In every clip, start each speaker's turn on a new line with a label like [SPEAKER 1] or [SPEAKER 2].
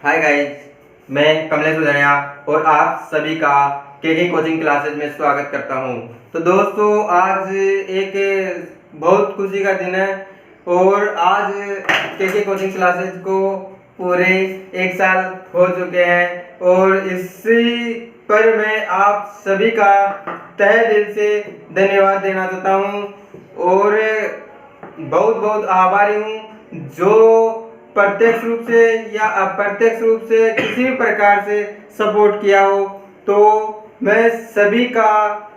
[SPEAKER 1] Hi guys, मैं कमलेश उदरिया और आप सभी का के कोचिंग क्लासेस में स्वागत करता हूं। तो दोस्तों, आज एक बहुत खुशी का दिन है और आज के कोचिंग क्लासेस को पूरे 1 साल हो चुके हैं और इसी पर मैं आप सभी का तहे दिल से धन्यवाद देना चाहता हूं और बहुत बहुत आभारी हूं जो प्रत्यक्ष रूप से या अप्रत्यक्ष रूप से किसी भी प्रकार से सपोर्ट किया हो। तो मैं सभी का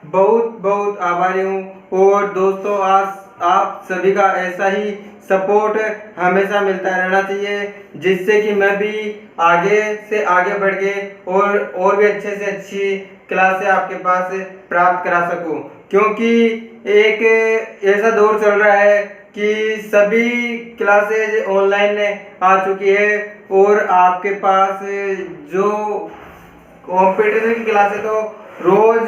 [SPEAKER 1] बहुत बहुत आभारी हूँ और दोस्तों, आज आप सभी का ऐसा ही सपोर्ट हमेशा मिलता रहना चाहिए, जिससे कि मैं भी आगे से आगे बढ़ के और भी अच्छे से अच्छी क्लासें आपके पास प्राप्त करा सकूं, क्योंकि एक ऐसा दौर चल रहा है कि सभी क्लासेज ऑनलाइन आ चुकी है और आपके पास जो कॉम्पिटिशन की क्लासेस तो रोज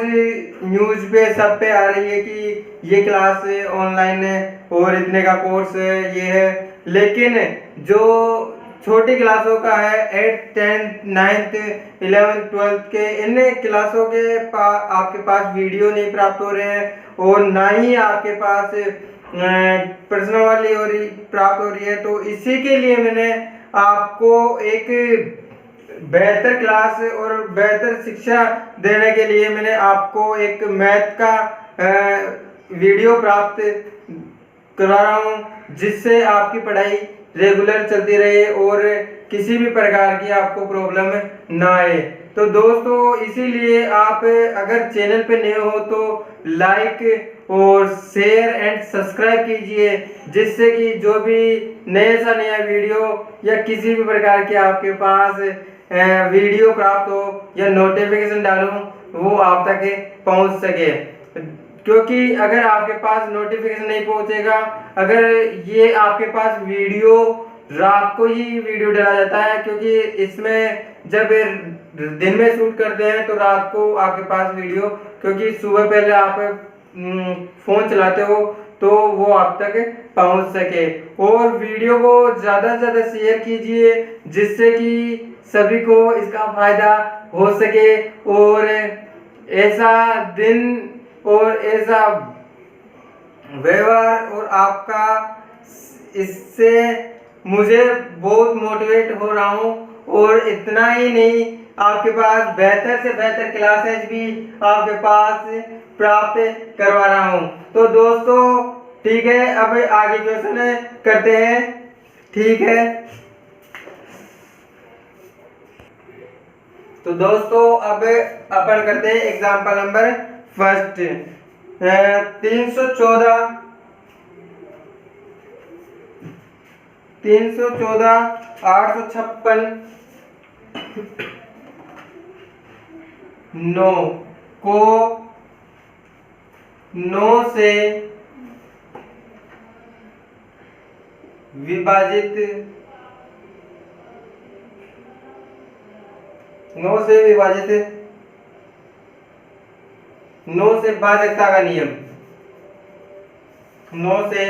[SPEAKER 1] न्यूज पे सब पे आ रही है कि ये क्लास ऑनलाइन है और इतने का कोर्स है, ये है। लेकिन जो छोटी क्लासों का है 8th 10th 9th 11th 12th के, इन क्लासों के आपके पास वीडियो नहीं प्राप्त हो रहे हैं और ना ही आपके पास प्रश्नावली प्राप्त हो रही है। तो इसी के लिए मैंने आपको एक बेहतर क्लास और बेहतर शिक्षा देने के लिए मैंने आपको एक मैथ का वीडियो प्राप्त करा रहा हूँ, जिससे आपकी पढ़ाई रेगुलर चलती रहे और किसी भी प्रकार की आपको प्रॉब्लम ना आए। तो दोस्तों, इसीलिए आप अगर चैनल पे नए हो तो लाइक और शेयर एंड सब्सक्राइब कीजिए, जिससे कि जो भी नया नया वीडियो या किसी भी प्रकार के आपके पास वीडियो प्राप्त हो या नोटिफिकेशन डालूं वो आप तक पहुंच सके। क्योंकि अगर आपके पास नोटिफिकेशन नहीं पहुंचेगा, अगर ये आपके पास वीडियो रात को ही वीडियो डाला जाता है, क्योंकि इसमें जब दिन में शूट करते हैं तो रात को आपके पास वीडियो, क्योंकि सुबह पहले आप फोन चलाते हो तो वो आप तक पहुंच सके। और वीडियो को ज़्यादा से ज़्यादा शेयर कीजिए, जिससे कि सभी को इसका फायदा हो सके और ऐसा दिन और ऐसा व्यवहार और आपका, इससे मुझे बहुत मोटिवेट हो रहा हूँ। और इतना ही नहीं, आपके पास बेहतर से बेहतर क्लासेस भी आपके पास प्राप्त करवा रहा हूँ। तो दोस्तों ठीक है, अब आगे क्वेश्चन करते हैं। ठीक है, तो दोस्तों अब अपन करते हैं एग्जाम्पल नंबर फर्स्ट। 314 856 9 को 9 से विभाजित 9 से भाजकता का नियम, 9 से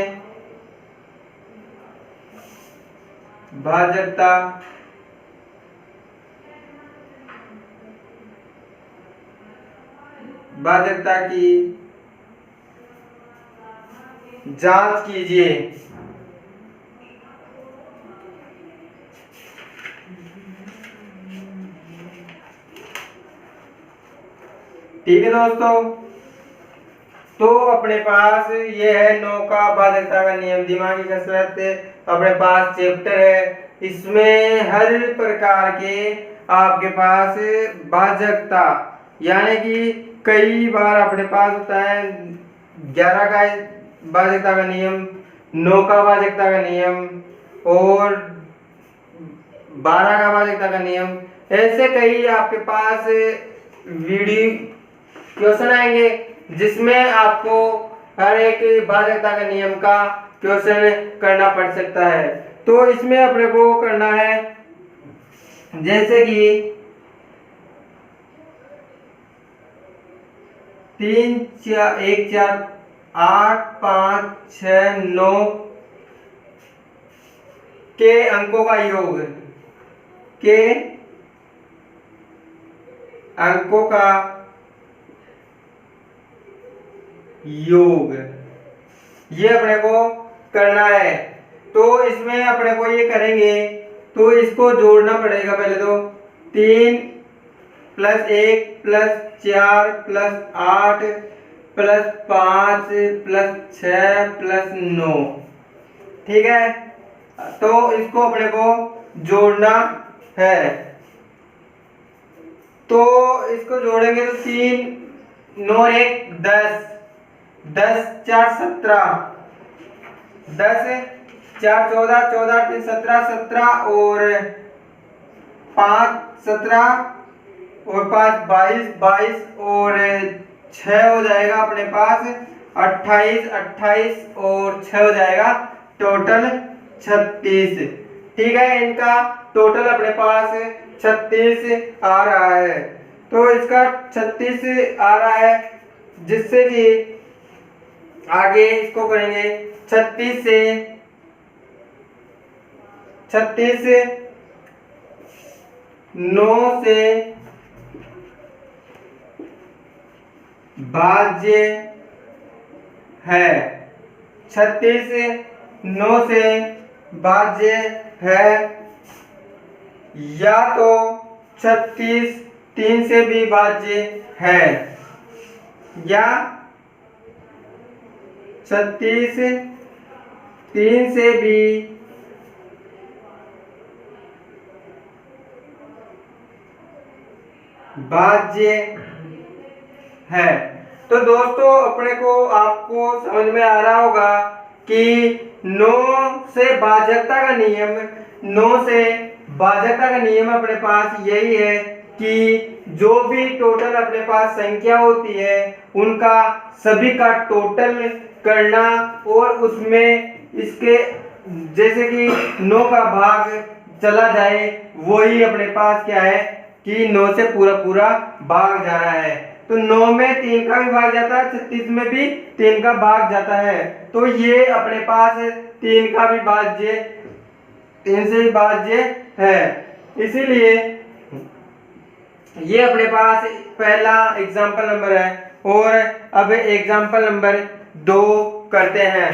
[SPEAKER 1] भाजकता की जांच कीजिए। ठीक है दोस्तों, तो अपने पास ये है 9 का भाजकता का नियम, दिमागी कसरत अपने पास चैप्टर है। इसमें हर प्रकार के आपके पास भाजकता, यानी कि कई बार अपने पास होता है 11 का भाजकता का नियम, 9 का भाजकता का नियम और 12 का भाजकता का नियम। ऐसे कई आपके पास वीडियो क्वेश्चन आएंगे, जिसमें आपको हर एक भाजकता का नियम का क्वेश्चन करना पड़ सकता है। तो इसमें अपने को करना है, जैसे कि 3 4 1 4 8 5 6 9 के अंकों का योग के अंकों का योग, ये अपने को करना है। तो इसमें अपने को ये करेंगे तो इसको जोड़ना पड़ेगा। पहले तो 3 + 1 + 4 + 8 + 5 + 6 + 9, ठीक है। तो इसको अपने को जोड़ना है। तो इसको जोड़ेंगे तो 3 9 1 10 10 4 17 10 4 14 14 3 17 17 और 5 17 और 5 22 22 और 6 हो जाएगा अपने पास 28 28 और 6 हो जाएगा टोटल 36, ठीक है। इनका टोटल अपने पास 36 आ रहा है। तो इसका 36 आ रहा है, जिससे कि आगे इसको करेंगे 36 से 9 से भाज्य है, 36 9 से भाज्य है, या तो 36 3 से भी भाज्य है, या 36 3 से भी भाज्य है। तो दोस्तों अपने को आपको समझ में आ रहा होगा कि 9 से भाजकता का नियम, 9 से भाजकता का नियम अपने पास यही है कि जो भी टोटल अपने पास संख्या होती है उनका सभी का टोटल करना, और उसमें इसके जैसे कि 9 का भाग चला जाए, वही अपने पास क्या है कि 9 से पूरा पूरा भाग जा रहा है। तो 9 में 3 का भी भाग जाता है, 36 में भी 3 का भाग जाता है। तो ये अपने पास 3 का भी भाज्य, 3 से भी भाज्य है। इसीलिए ये अपने पास पहला एग्जाम्पल नंबर है। और अब एग्जाम्पल नंबर 2 करते हैं।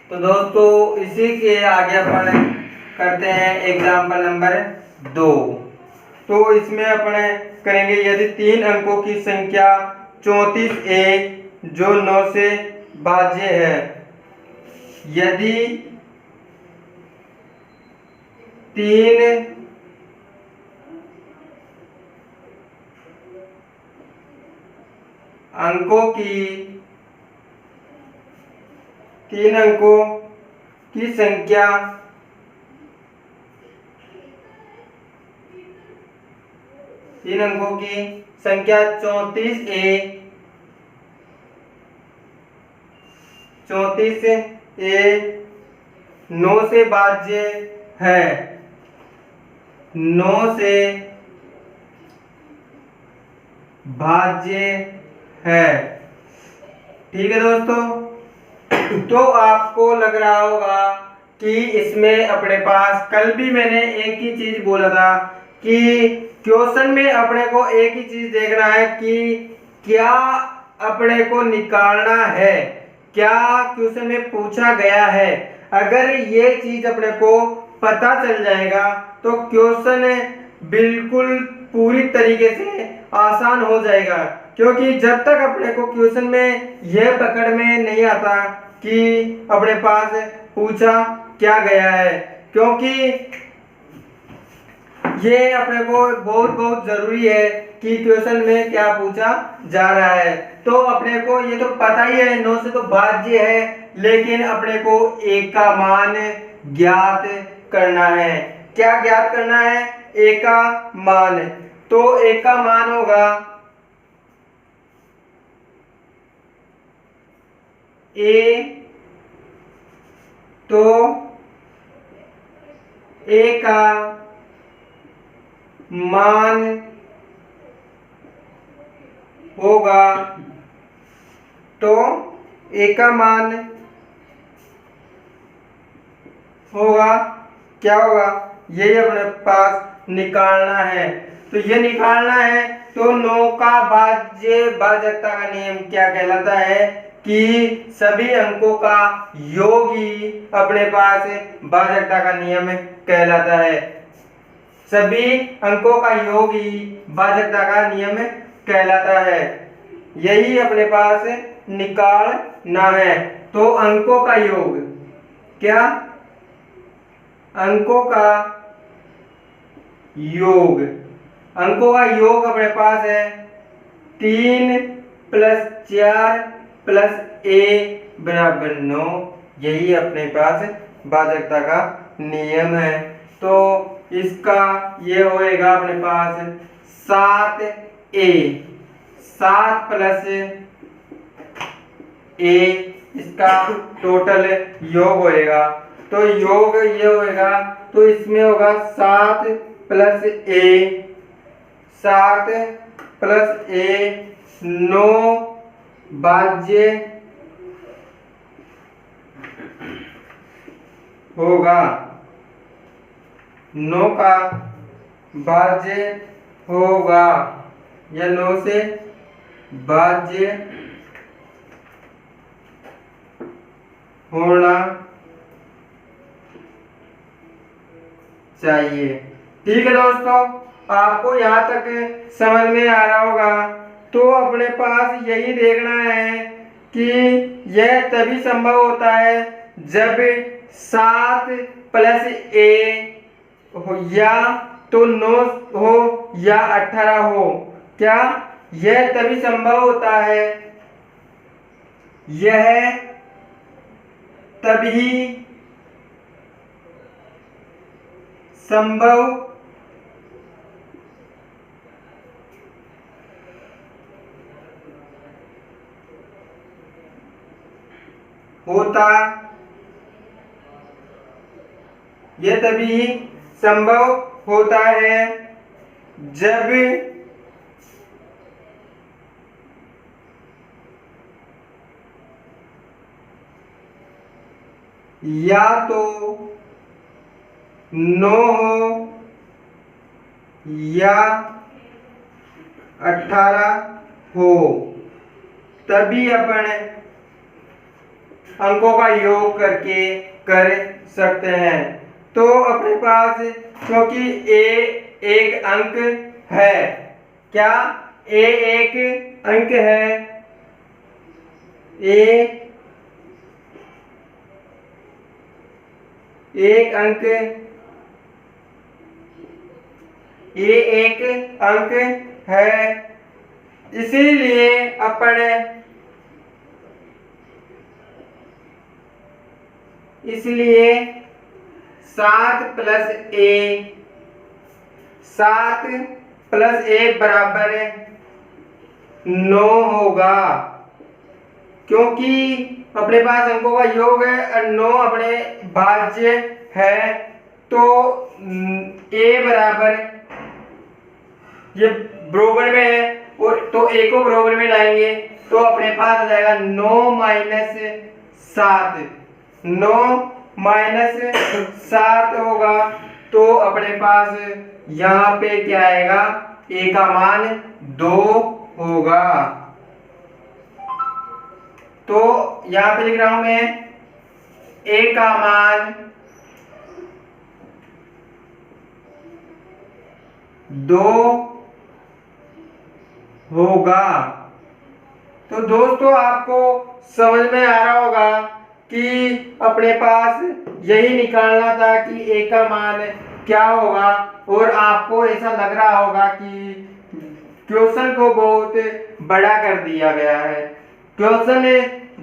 [SPEAKER 1] तो दोस्तों इसी के आगे अपन करते हैं एग्जाम्पल नंबर 2। तो इसमें अपने करेंगे, यदि 3 अंकों की संख्या 34A जो 9 से भाज्य है, यदि 3 अंकों की संख्या 3 अंकों की संख्या 34A 9 से भाज्य है, 9 से भाज्य है, ठीक है दोस्तों। तो आपको लग रहा होगा कि इसमें अपने पास कल भी मैंने एक ही चीज बोला था कि क्वेश्चन में अपने को एक ही चीज देखना है कि क्या अपने को निकालना है, क्या क्वेश्चन में पूछा गया है। अगर ये चीज अपने को पता चल जाएगा तो क्वेश्चन बिल्कुल पूरी तरीके से आसान हो जाएगा। क्योंकि जब तक अपने को क्वेश्चन में यह पकड़ में नहीं आता कि अपने पास पूछा क्या गया है, क्योंकि ये अपने को बहुत बहुत जरूरी है कि क्वेश्चन में क्या पूछा जा रहा है। तो अपने को ये तो पता ही है 9 से तो भाज्य है, लेकिन अपने को A का मान ज्ञात करना है। क्या ज्ञात करना है? A का मान। तो A का मान होगा A, तो A का मान होगा, तो A का मान होगा क्या होगा, यही अपने पास निकालना है। तो ये निकालना है तो 9 का भाज्यता का नियम क्या कहलाता है कि सभी अंकों का योग ही अपने पास भाज्यता का नियम कहलाता है। सभी अंकों का योग ही भाज्यता का नियम कहलाता है। यही अपने पास निकालना है। तो अंकों का योग, क्या, अंकों का योग, अंकों का योग अपने पास है 3 + 4 + a = 9। यही अपने पास भाज्यता का नियम है। तो इसका ये होएगा अपने पास 7a, 7 + a इसका टोटल योग होएगा। तो योग ये होएगा, तो इसमें होगा 7 + a, 7 + a 9 भाज्य होगा, 9 का भाज्य होगा, या 9 से भाज्य होना चाहिए। ठीक है दोस्तों, आपको यहाँ तक समझ में आ रहा होगा। तो अपने पास यही देखना है कि यह तभी संभव होता है जब 7 + a हो या तो 9 हो या 18 हो। क्या, यह तभी संभव होता है, यह तभी संभव होता, यह तभी संभव होता है जब या तो 9 हो या 18 हो, तभी अपन अंकों का योग करके कर सकते हैं। तो अपने पास क्योंकि a एक अंक है, क्या, a एक अंक है, a एक अंक, a एक अंक है, इसीलिए अपन 7 + a, 7 + a = 9 होगा। क्योंकि अपने पास अंकों का योग है और 9 अपने भाज्य है। तो a बराबर, ये बराबर में है, और तो a को बराबर में लाएंगे तो अपने पास आ जाएगा 9 - 7, 9 - 7 होगा। तो अपने पास यहाँ पे क्या आएगा, a का मान 2 होगा। तो यहाँ पे लिख रहा हूं मैं, a का मान 2 होगा। तो दोस्तों आपको समझ में आ रहा होगा कि अपने पास यही निकालना था कि a का मान क्या होगा। और आपको ऐसा लग रहा होगा कि क्वेश्चन को बहुत बड़ा कर दिया गया है। क्वेश्चन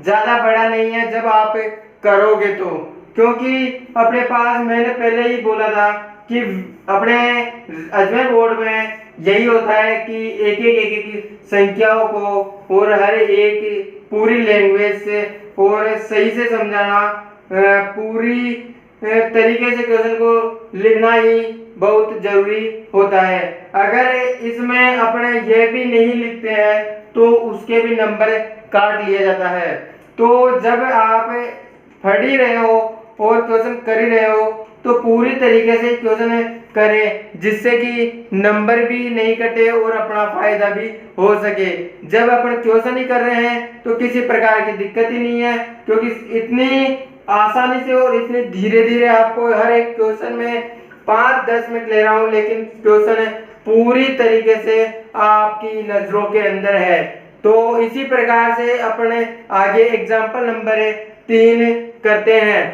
[SPEAKER 1] ज्यादा बड़ा नहीं है जब आप करोगे तो, क्योंकि अपने पास मैंने पहले ही बोला था कि अपने अजमेर बोर्ड में यही होता है कि एक संख्याओं को और हर एक पूरी लैंग्वेज से और सही से समझाना, पूरी तरीके से क्वेश्चन को लिखना ही बहुत जरूरी होता है। अगर इसमें अपने ये भी नहीं लिखते हैं तो उसके भी नंबर काट लिया जाता है। तो जब आप पढ़ ही रहे हो और क्वेश्चन कर ही रहे हो तो पूरी तरीके से क्वेश्चन करें, जिससे कि नंबर भी नहीं कटे और अपना फायदा भी हो सके। जब अपन क्वेश्चन ही कर रहे हैं तो किसी प्रकार की दिक्कत ही नहीं है, क्योंकि इतनी आसानी से और इतने धीरे धीरे आपको हर एक क्वेश्चन में 5-10 मिनट ले रहा हूं, लेकिन क्वेश्चन पूरी तरीके से आपकी नजरों के अंदर है। तो इसी प्रकार से अपने आगे एग्जाम्पल नंबर 3 करते हैं।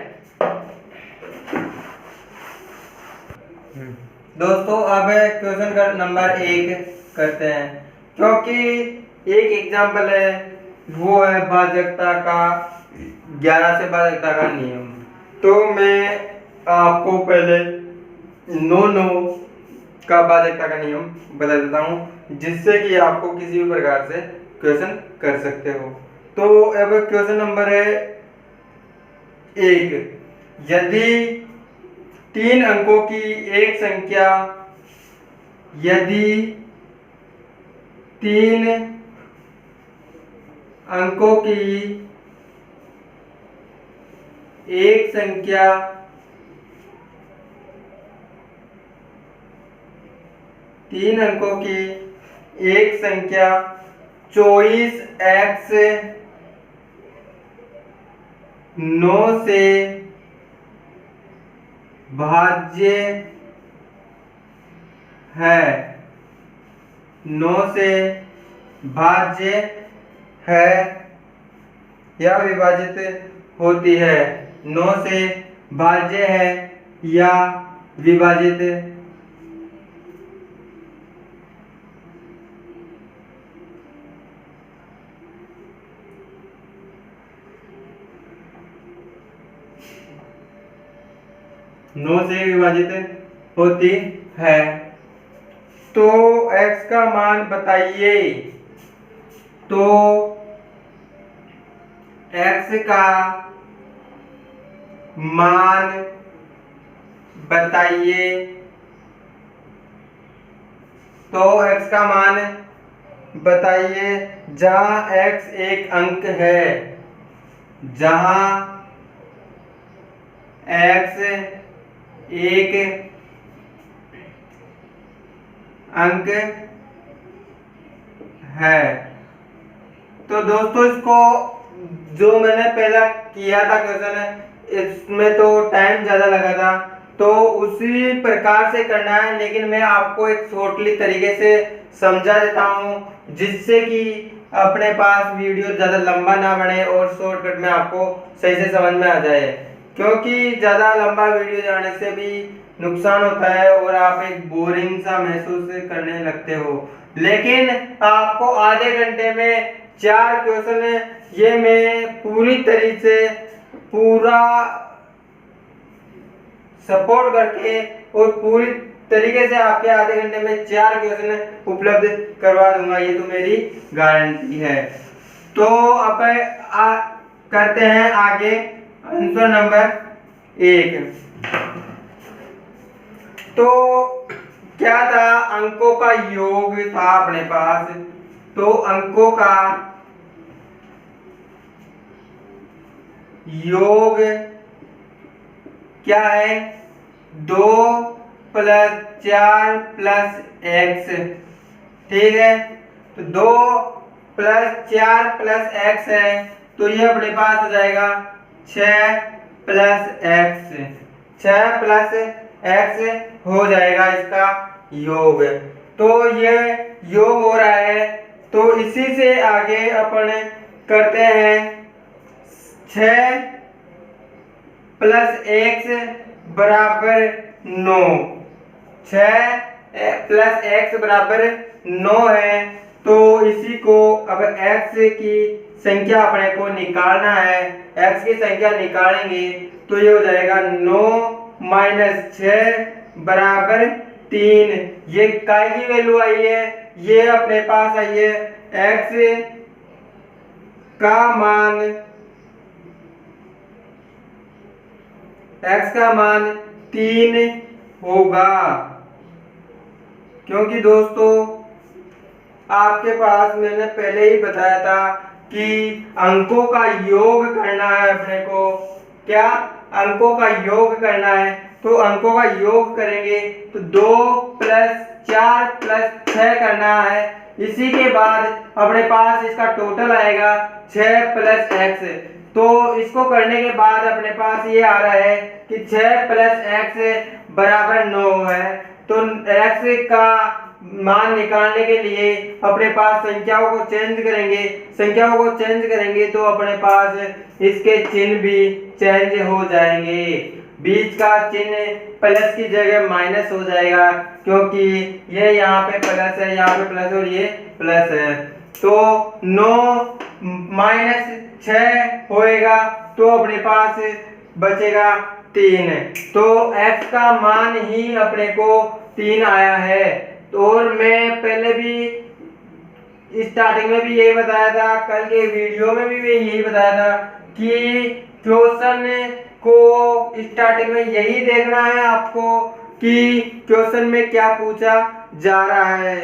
[SPEAKER 1] दोस्तों अब क्वेश्चन का नंबर 1 करते हैं, क्योंकि एक एग्जाम्पल है वो है भाजकता का 11 से भाजकता का नियम। तो मैं आपको पहले 9 का भाजकता का नियम बता देता हूं, जिससे कि आपको किसी भी प्रकार से क्वेश्चन कर सकते हो। तो अब क्वेश्चन नंबर है 1, यदि 3 अंकों की एक संख्या, यदि 3 अंकों की एक संख्या 3 अंकों की एक संख्या 24x 9 से भाज्य है, 9 से भाज्य है या विभाजित होती है, 9 से भाज्य है या विभाजित होती है, तो x का मान बताइए। तो x का मान बताइए। तो x का मान बताइए जहां x एक अंक है, जहां x एक अंक है। तो दोस्तों इसको जो मैंने पहला किया था क्वेश्चन, इसमें तो टाइम ज्यादा लगा था, तो उसी प्रकार से करना है, लेकिन मैं आपको एक शॉर्टली तरीके से समझा देता हूं, जिससे कि अपने पास वीडियो ज्यादा लंबा ना बने और शॉर्टकट में आपको सही से समझ में आ जाए। क्योंकि ज्यादा लंबा वीडियो जाने से भी नुकसान होता है और आप एक बोरिंग सा महसूस करने लगते हो। लेकिन आपको आधे घंटे में 4 क्वेश्चन ये मैं पूरी तरीके से पूरा सपोर्ट करके और पूरी तरीके से आपके आधे घंटे में 4 क्वेश्चन उपलब्ध करवा दूंगा, ये तो मेरी गारंटी है। तो अब करते हैं आगे आंसर नंबर 1। तो क्या था, अंकों का योग था अपने पास। तो अंकों का योग क्या है, 2 + 4 + x, ठीक है। तो 2 + 4 + x है, तो ये अपने पास हो जाएगा 6 + x, 6 + x हो जाएगा इसका योग। तो ये योग हो रहा है, तो इसी से आगे अपन करते हैं 6 + x = 9, 6 + x = 9 है। तो इसी को अब x की संख्या अपने को निकालना है, x की संख्या निकालेंगे तो ये हो जाएगा 9 - 6 = 3। ये काय की वैल्यू आई है, ये अपने पास आई है x का मान, x का मान 3 होगा। क्योंकि दोस्तों आपके पास मैंने पहले ही बताया था कि अंकों का योग करना है अपने को। क्या अंकों का योग करना है, तो अंकों का योग करेंगे तो 2 प्लस 4 प्लस 6 करना है। इसी के बाद अपने पास इसका टोटल आएगा 6 प्लस एक्स। तो इसको करने के बाद अपने पास ये आ रहा है कि 6 प्लस एक्स बराबर 9 है। तो एक्स का मान निकालने के लिए अपने पास संख्याओं को चेंज करेंगे तो अपने पास इसके चिन्ह भी चेंज हो जाएंगे। बीच का चिन्ह प्लस की जगह माइनस हो जाएगा, क्योंकि ये यहाँ पे प्लस है, यहाँ पे प्लस और ये प्लस है। तो 9 माइनस 6 होएगा तो अपने पास बचेगा 3। तो x का मान ही अपने को 3 आया है। तो और मैं पहले भी स्टार्टिंग में भी यही बताया था, कल के वीडियो में भी यही बताया था कि क्वेश्चन को स्टार्टिंग में यही देखना है आपको कि क्वेश्चन में क्या पूछा जा रहा है,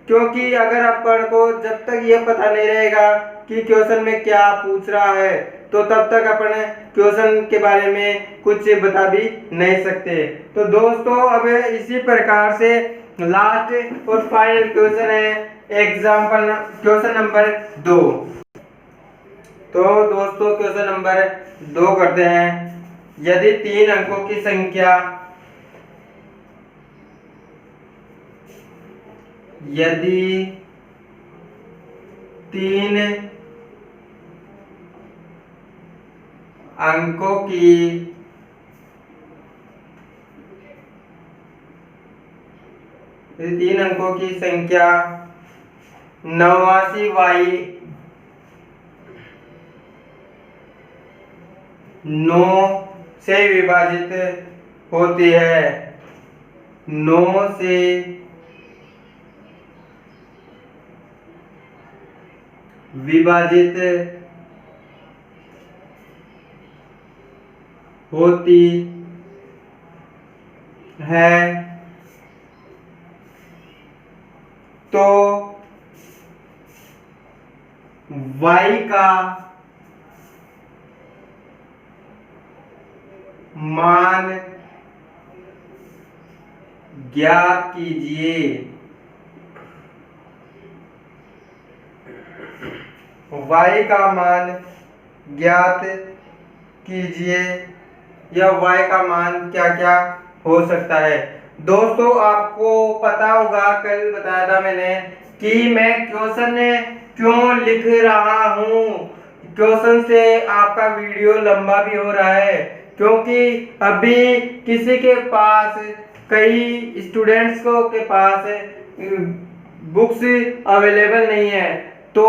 [SPEAKER 1] क्योंकि अगर अपन को जब तक ये पता नहीं रहेगा कि क्वेश्चन में क्या पूछ रहा है तो तब तक अपन क्वेश्चन के बारे में कुछ बता भी नहीं सकते। तो दोस्तों अब इसी प्रकार से लास्ट और फाइनल क्वेश्चन है एग्जाम्पल क्वेश्चन नंबर 2। तो दोस्तों क्वेश्चन नंबर 2 करते हैं। यदि 3 अंकों की संख्या तीन अंकों की संख्या 89y 9 से विभाजित होती है, 9 से विभाजित होती है, तो y का मान ज्ञात कीजिए। y का मान ज्ञात कीजिए या y का मान क्या क्या हो सकता है। दोस्तों आपको पता होगा, कल बताया था मैंने कि मैं क्वेश्चन क्यों लिख रहा हूँ। क्वेश्चन से आपका वीडियो लंबा भी हो रहा है, क्योंकि अभी किसी के पास, कई स्टूडेंट्स को के पास बुक्स अवेलेबल नहीं है, तो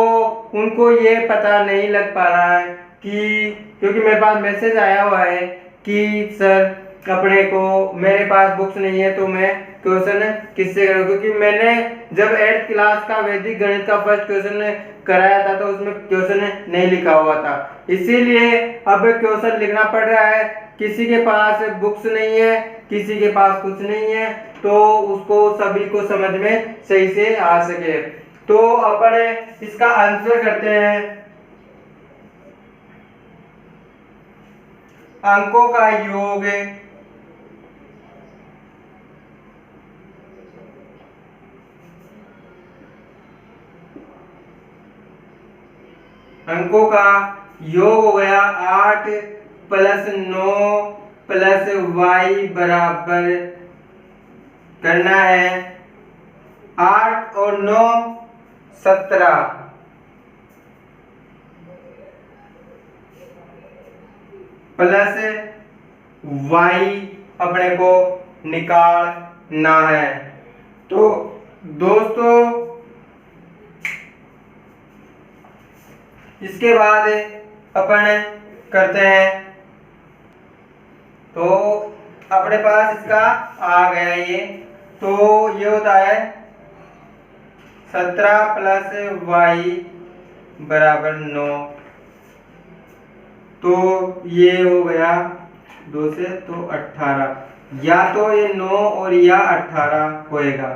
[SPEAKER 1] उनको ये पता नहीं लग पा रहा है कि, क्योंकि मेरे पास मैसेज आया हुआ है कि सर अपने को मेरे पास बुक्स नहीं है तो मैं क्वेश्चन किससे करूँ, क्योंकि मैंने जब 8th क्लास का वैदिक गणित का फर्स्ट क्वेश्चन कराया था तो उसमें क्वेश्चन नहीं लिखा हुआ था, इसीलिए अब क्वेश्चन लिखना पड़ रहा है। किसी के पास बुक्स नहीं है, किसी के पास कुछ नहीं है, तो उसको सभी को समझ में सही से आ सके। तो अपन इसका आंसर करते हैं। अंकों का योग हो गया 8 प्लस 9 प्लस y बराबर करना है 8 और 9 17 प्लस y अपने को निकालना है। तो दोस्तों इसके बाद अपन करते हैं, तो अपने पास इसका आ गया ये, तो ये होता है 17 प्लस y बराबर 9, तो ये हो गया 2 से तो 18, या तो ये 9 और या 18 होएगा।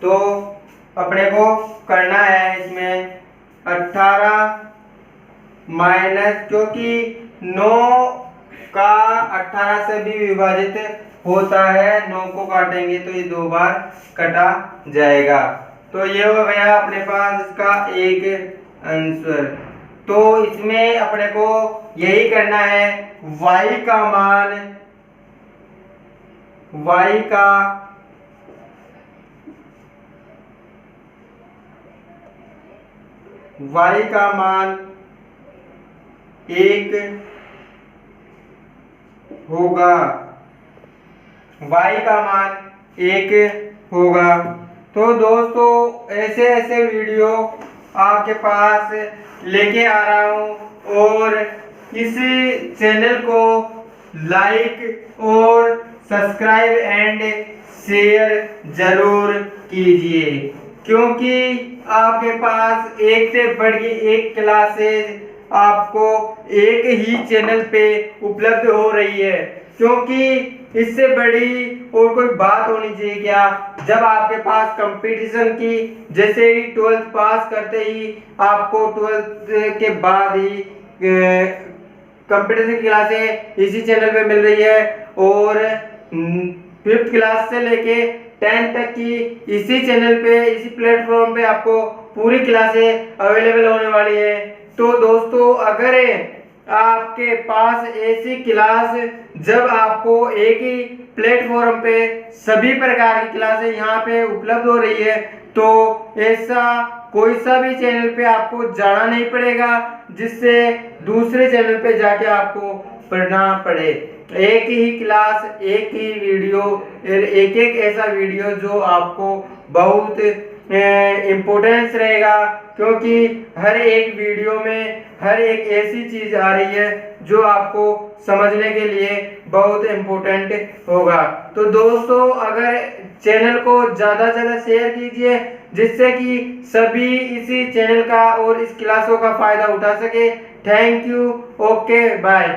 [SPEAKER 1] तो अपने को करना है इसमें 18 माइनस, क्योंकि 9 का 18 से भी विभाजित होता है, 9 को काटेंगे तो ये 2 बार कटा जाएगा। तो ये हो गया अपने पास इसका एक आंसर। तो इसमें अपने को यही करना है, y का मान y का मान 1 होगा, y का मान 1 होगा। तो दोस्तों ऐसे ऐसे वीडियो आपके पास लेके आ रहा हूँ और इस चैनल को लाइक और सब्सक्राइब एंड शेयर जरूर कीजिए, क्योंकि आपके पास एक से बढ़ के एक क्लासेज आपको एक ही चैनल पे उपलब्ध हो रही है। क्योंकि इससे बड़ी और कोई बात होनी चाहिए क्या, जब आपके पास कंपटीशन की, जैसे ही 12th पास करते ही आपको 12th के बाद ही कंपटीशन क्लासें इसी चैनल पे मिल रही है और 5th क्लास से लेके 10th तक की इसी चैनल पे, इसी प्लेटफॉर्म पे आपको पूरी क्लासें अवेलेबल होने वाली है। तो दोस्तों अगर आपके पास ऐसी क्लास, जब आपको एक ही प्लेटफॉर्म पे सभी प्रकार की क्लासें यहाँ पे उपलब्ध हो रही है, तो ऐसा कोई सा भी चैनल पे आपको जाना नहीं पड़ेगा जिससे दूसरे चैनल पे जाके आपको पढ़ना पड़े। एक ही क्लास, एक ही वीडियो, एक एक ऐसा वीडियो जो आपको बहुत इम्पोर्टेंस रहेगा, क्योंकि हर एक वीडियो में हर एक ऐसी चीज आ रही है जो आपको समझने के लिए बहुत इम्पोर्टेंट होगा। तो दोस्तों अगर चैनल को ज़्यादा से ज़्यादा शेयर कीजिए, जिससे कि सभी इसी चैनल का और इस क्लासों का फायदा उठा सके। Thank you, okay, bye.